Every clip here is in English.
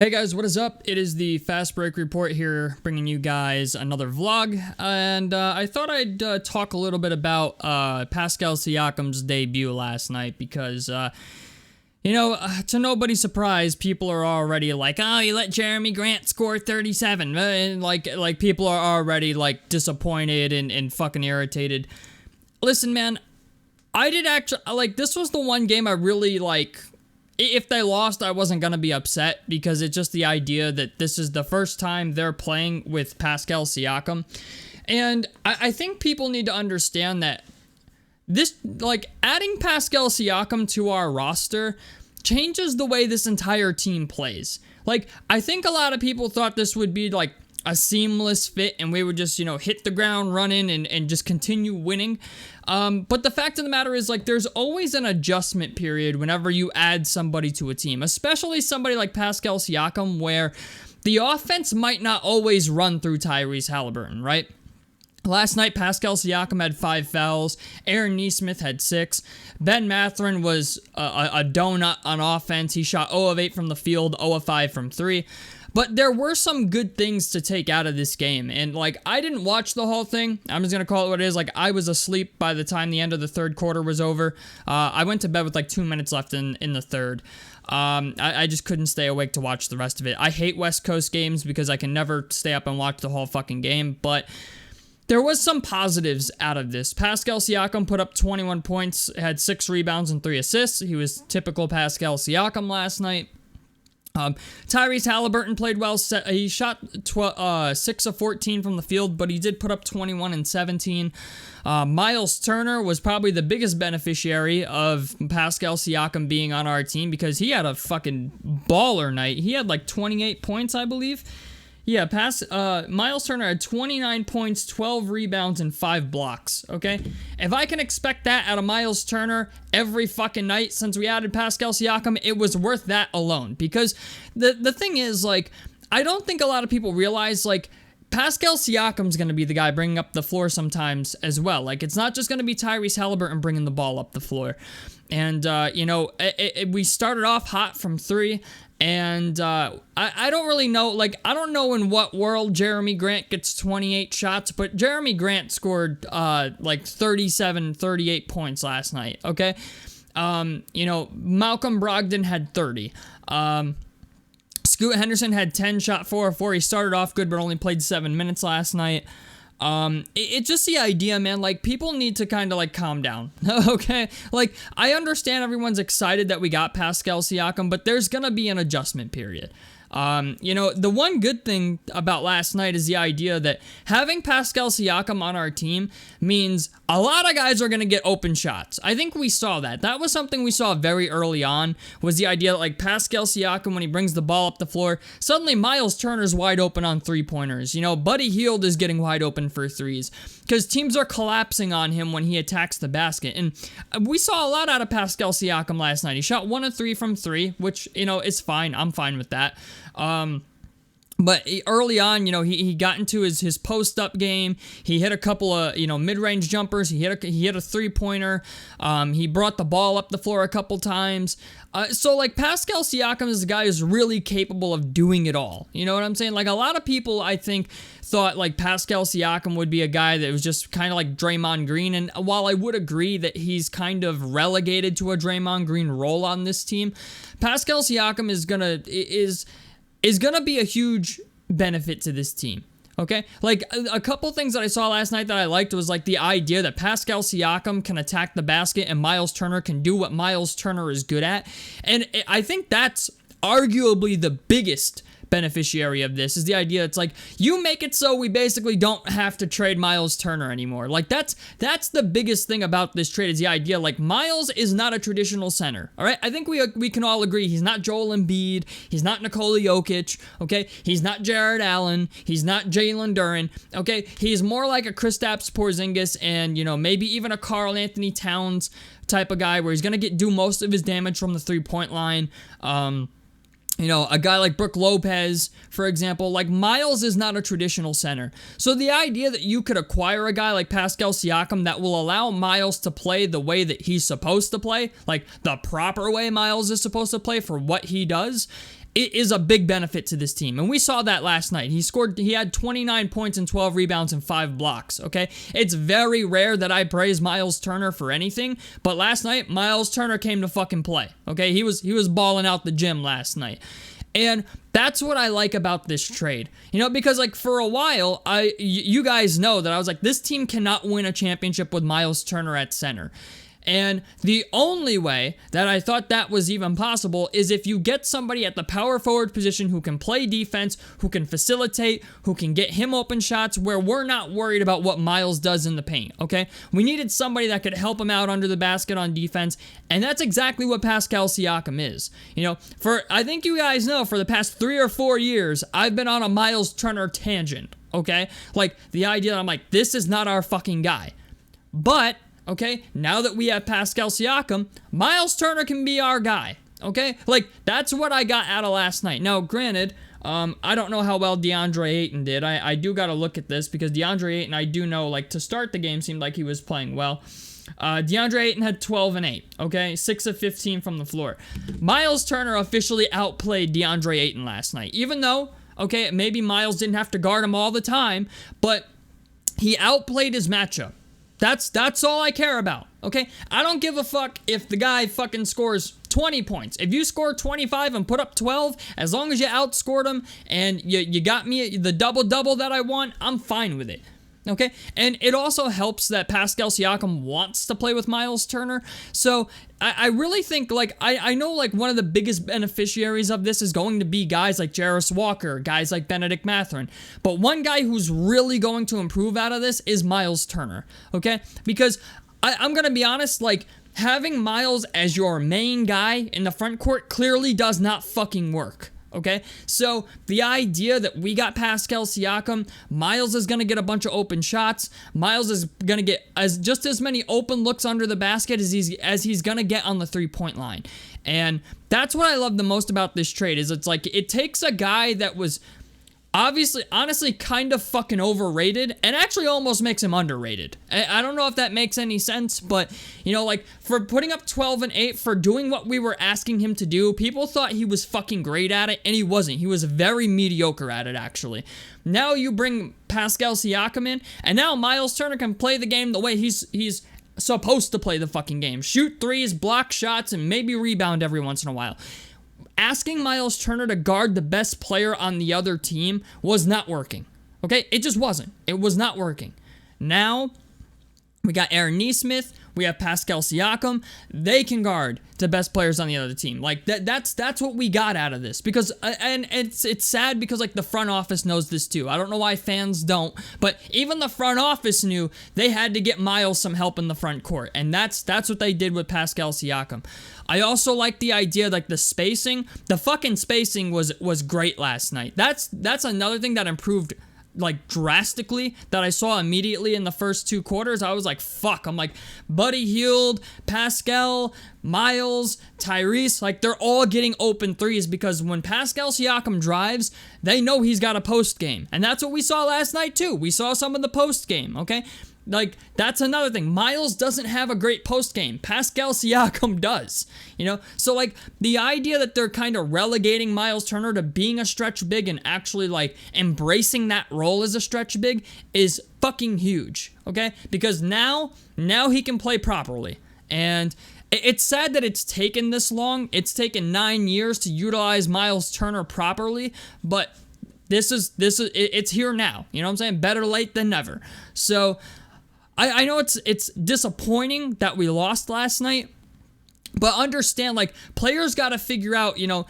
Hey guys, what is up? It is the Fast Break Report here, bringing you guys another vlog, and I thought I'd talk a little bit about Pascal Siakam's debut last night because, to nobody's surprise, people are already like, oh, you let Jeremy Grant score 37, and like people are already like disappointed and fucking irritated. Listen, man, I did actually, this was the one game I really if they lost, I wasn't going to be upset because it's just the idea that this is the first time they're playing with Pascal Siakam. And I think people need to understand that this, adding Pascal Siakam to our roster changes the way this entire team plays. I think a lot of people thought this would be a seamless fit and we would just, hit the ground running and just continue winning. But the fact of the matter is, there's always an adjustment period whenever you add somebody to a team, especially somebody like Pascal Siakam, where the offense might not always run through Tyrese Haliburton, right? Last night, Pascal Siakam had 5 fouls. Aaron Nesmith had 6. Ben Mathurin was a donut on offense. He shot 0 of 8 from the field, 0 of 5 from 3. But there were some good things to take out of this game. And, I didn't watch the whole thing. I'm just going to call it what it is. I was asleep by the time the end of the third quarter was over. I went to bed with, 2 minutes left in the third. I just couldn't stay awake to watch the rest of it. I hate West Coast games because I can never stay up and watch the whole fucking game. But there was some positives out of this. Pascal Siakam put up 21 points, had 6 rebounds and 3 assists. He was typical Pascal Siakam last night. Tyrese Haliburton played well. He shot 6 of 14 from the field, but he did put up 21 and 17. Miles Turner was probably the biggest beneficiary of Pascal Siakam being on our team because he had a fucking baller night. He had 28 points, I believe. Yeah, Miles Turner had 29 points, 12 rebounds, and 5 blocks, okay? If I can expect that out of Miles Turner every fucking night since we added Pascal Siakam, it was worth that alone. Because the thing is, I don't think a lot of people realize, Pascal Siakam's going to be the guy bringing up the floor sometimes as well. It's not just going to be Tyrese Haliburton bringing the ball up the floor. And, we started off hot from 3. And I don't really know, I don't know in what world Jeremy Grant gets 28 shots, but Jeremy Grant scored 37, 38 points last night, okay? Malcolm Brogdon had 30. Scoot Henderson had 10, shot 4 of 4. He started off good, but only played 7 minutes last night. It's just the idea, man, people need to kind of, calm down, okay? I understand everyone's excited that we got Pascal Siakam, but there's gonna be an adjustment period. The one good thing about last night is the idea that having Pascal Siakam on our team means a lot of guys are going to get open shots. I think we saw that. That was something we saw very early on, was the idea that Pascal Siakam, when he brings the ball up the floor, suddenly Miles Turner's wide open on three-pointers. Buddy Hield is getting wide open for threes because teams are collapsing on him when he attacks the basket. And we saw a lot out of Pascal Siakam last night. He shot 1 of 3 from 3, which, is fine. I'm fine with that. But early on, he got into his post-up game. He hit a couple of, mid-range jumpers. He hit a three-pointer. He brought the ball up the floor a couple times. So Pascal Siakam is a guy who's really capable of doing it all. You know what I'm saying? A lot of people, I think, thought Pascal Siakam would be a guy that was just kind of like Draymond Green. And while I would agree that he's kind of relegated to a Draymond Green role on this team, Pascal Siakam is gonna be a huge benefit to this team, okay? A couple things that I saw last night that I liked was, the idea that Pascal Siakam can attack the basket and Miles Turner can do what Miles Turner is good at. And I think that's arguably the biggest beneficiary of this, is the idea it's you make it so we basically don't have to trade Miles Turner anymore. That's the biggest thing about this trade, is the idea Miles is not a traditional center. All right, I think we can all agree he's not Joel Embiid, he's not Nikola Jokic, okay? He's not Jared Allen, he's not Jalen Duren, okay? He's more like a Kristaps Porzingis and maybe even a Karl Anthony Towns type of guy where he's gonna do most of his damage from the 3-point line. You know, a guy like Brook Lopez, for example, like Miles is not a traditional center. So the idea that you could acquire a guy like Pascal Siakam that will allow Miles to play the way that he's supposed to play, like the proper way Miles is supposed to play for what he does, it is a big benefit to this team. And we saw that last night. He had 29 points and 12 rebounds and 5 blocks, okay? It's very rare that I praise Miles Turner for anything, but last night, Miles Turner came to fucking play, okay? He was balling out the gym last night. And that's what I like about this trade. You know, because like for a while, you guys know that I was like, this team cannot win a championship with Miles Turner at center. And the only way that I thought that was even possible is if you get somebody at the power forward position who can play defense, who can facilitate, who can get him open shots where we're not worried about what Miles does in the paint, okay? We needed somebody that could help him out under the basket on defense, and that's exactly what Pascal Siakam is. You know, I think you guys know, for the past 3 or 4 years, I've been on a Miles Turner tangent, okay? Like, the idea that I'm like, this is not our fucking guy. But okay, now that we have Pascal Siakam, Miles Turner can be our guy, okay? Like, that's what I got out of last night. Now, granted, I don't know how well DeAndre Ayton did. I do got to look at this because DeAndre Ayton, I do know, like, to start the game seemed like he was playing well. DeAndre Ayton had 12 and 8, okay? 6 of 15 from the floor. Miles Turner officially outplayed DeAndre Ayton last night, even though, okay, maybe Miles didn't have to guard him all the time, but he outplayed his matchup. That's all I care about, okay? I don't give a fuck if the guy fucking scores 20 points. If you score 25 and put up 12, as long as you outscored him and you got me the double-double that I want, I'm fine with it. Okay, and it also helps that Pascal Siakam wants to play with Miles Turner. So I really think, like, I know, like, one of the biggest beneficiaries of this is going to be guys like Jarris Walker, guys like Benedict Mathurin. But one guy who's really going to improve out of this is Miles Turner. Okay, because I'm gonna be honest, like, having Miles as your main guy in the front court clearly does not fucking work. Okay, so the idea that we got Pascal Siakam, Miles is going to get a bunch of open shots. Miles is going to get just as many open looks under the basket as he's going to get on the three-point line. And that's what I love the most about this trade is it's like it takes a guy that was honestly kind of fucking overrated and actually almost makes him underrated. I don't know if that makes any sense, but, you know, like, for putting up 12 and 8, for doing what we were asking him to do, people thought he was fucking great at it, and he wasn't. He was very mediocre at it, actually. Now you bring Pascal Siakam in, and now Miles Turner can play the game the way he's supposed to play the fucking game. Shoot threes, block shots, and maybe rebound every once in a while. Asking Miles Turner to guard the best player on the other team was not working. Okay? It just wasn't. It was not working. Now, we got Aaron Nesmith. We have Pascal Siakam. They can guard the best players on the other team. Like, that's what we got out of this. Because, and it's sad because, like, the front office knows this too. I don't know why fans don't, but even the front office knew they had to get Miles some help in the front court. And that's what they did with Pascal Siakam. I also like the idea, like, the spacing. The fucking spacing was great last night. That's another thing that improved, like, drastically, that I saw immediately in the first 2 quarters. I was like, fuck. I'm like, Buddy Hield, Pascal, Miles, Tyrese, like, they're all getting open threes because when Pascal Siakam drives, they know he's got a post game. And that's what we saw last night, too. We saw some of the post game, okay? Like, that's another thing. Miles doesn't have a great post game. Pascal Siakam does, you know? So, like, the idea that they're kind of relegating Miles Turner to being a stretch big and actually, like, embracing that role as a stretch big is fucking huge, okay? Because now he can play properly. And it's sad that it's taken this long. It's taken 9 years to utilize Miles Turner properly, but it's here now. You know what I'm saying? Better late than never. So I know it's disappointing that we lost last night, but understand, like, players got to figure out, you know,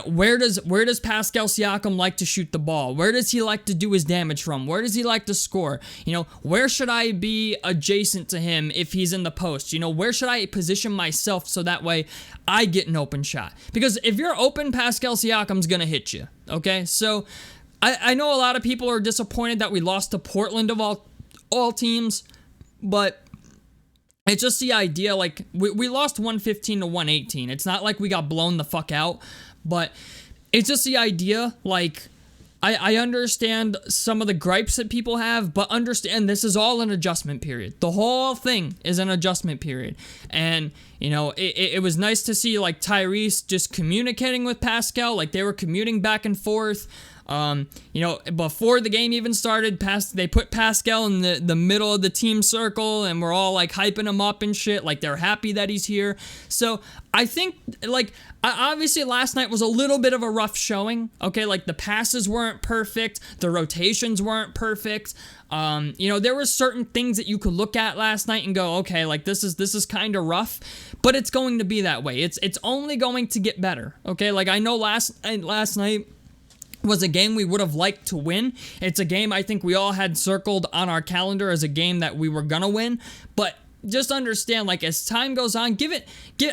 where does Pascal Siakam like to shoot the ball? Where does he like to do his damage from? Where does he like to score? You know, where should I be adjacent to him if he's in the post? You know, where should I position myself so that way I get an open shot? Because if you're open, Pascal Siakam's gonna hit you. Okay, so I know a lot of people are disappointed that we lost to Portland of all teams, but it's just the idea, like, we lost 115 to 118. It's not like we got blown the fuck out, but it's just the idea, like, I understand some of the gripes that people have, but understand this is all an adjustment period. The whole thing is an adjustment period. And, you know, it was nice to see, like, Tyrese just communicating with Pascal. Like, they were commuting back and forth. You know, before the game even started, they put Pascal in the middle of the team circle, and we're all, like, hyping him up and shit. Like, they're happy that he's here. So, I think, like, obviously last night was a little bit of a rough showing, okay? Like, the passes weren't perfect, the rotations weren't perfect. You know, there were certain things that you could look at last night and go, okay, like, this is kind of rough, but it's going to be that way. It's only going to get better, okay? Like, I know last night was a game we would have liked to win. It's a game I think we all had circled on our calendar as a game that we were gonna win, but just understand, like, as time goes on,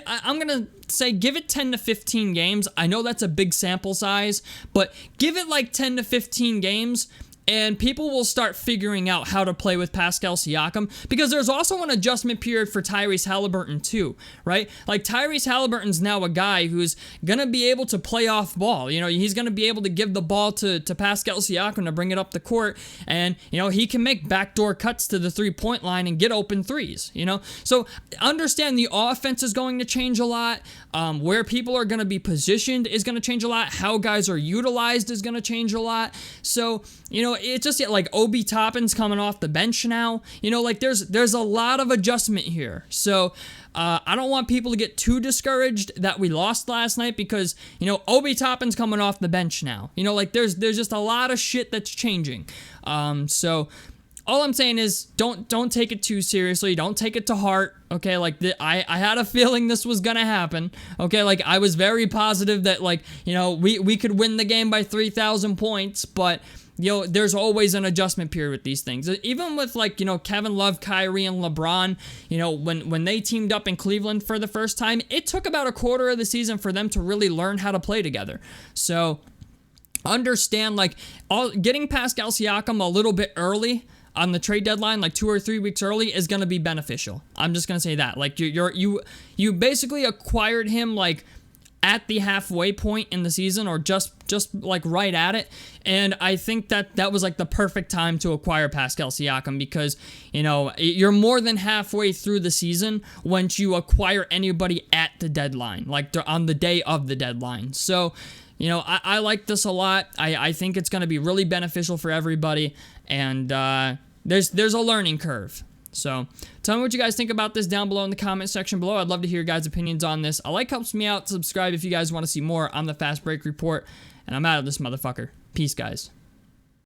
I'm gonna say give it 10 to 15 games. I know that's a big sample size, but give it like 10 to 15 games, and people will start figuring out how to play with Pascal Siakam, because there's also an adjustment period for Tyrese Halliburton too, right? Like, Tyrese Halliburton's now a guy who's gonna be able to play off ball. You know, he's gonna be able to give the ball to Pascal Siakam to bring it up the court, and, you know, he can make backdoor cuts to the three-point line and get open threes, you know? So, understand the offense is going to change a lot. Where people are gonna be positioned is gonna change a lot. How guys are utilized is gonna change a lot. So, you know, it's just like Obi Toppin's coming off the bench now. You know, like, there's a lot of adjustment here. So I don't want people to get too discouraged that we lost last night, because, you know, Obi Toppin's coming off the bench now. You know, like, there's just a lot of shit that's changing. So all I'm saying is don't take it too seriously. Don't take it to heart. Okay, like, I had a feeling this was gonna happen. Okay, like, I was very positive that, like, you know, we could win the game by 3,000 points, but, you know, there's always an adjustment period with these things. Even with, like, you know, Kevin Love, Kyrie, and LeBron, you know, when they teamed up in Cleveland for the first time, it took about a quarter of the season for them to really learn how to play together. So understand, like, getting Pascal Siakam a little bit early on the trade deadline, like 2 or 3 weeks early, is going to be beneficial. I'm just going to say that. Like, you basically acquired him, like, at the halfway point in the season, or just like right at it. And I think that was like the perfect time to acquire Pascal Siakam, because, you know, you're more than halfway through the season once you acquire anybody at the deadline, like on the day of the deadline. So, you know, I like this a lot. I think it's going to be really beneficial for everybody, and there's a learning curve. So, tell me what you guys think about this down below in the comment section below. I'd love to hear your guys' opinions on this. A like helps me out. Subscribe if you guys want to see more on the Fast Break Report. And I'm out of this motherfucker. Peace, guys.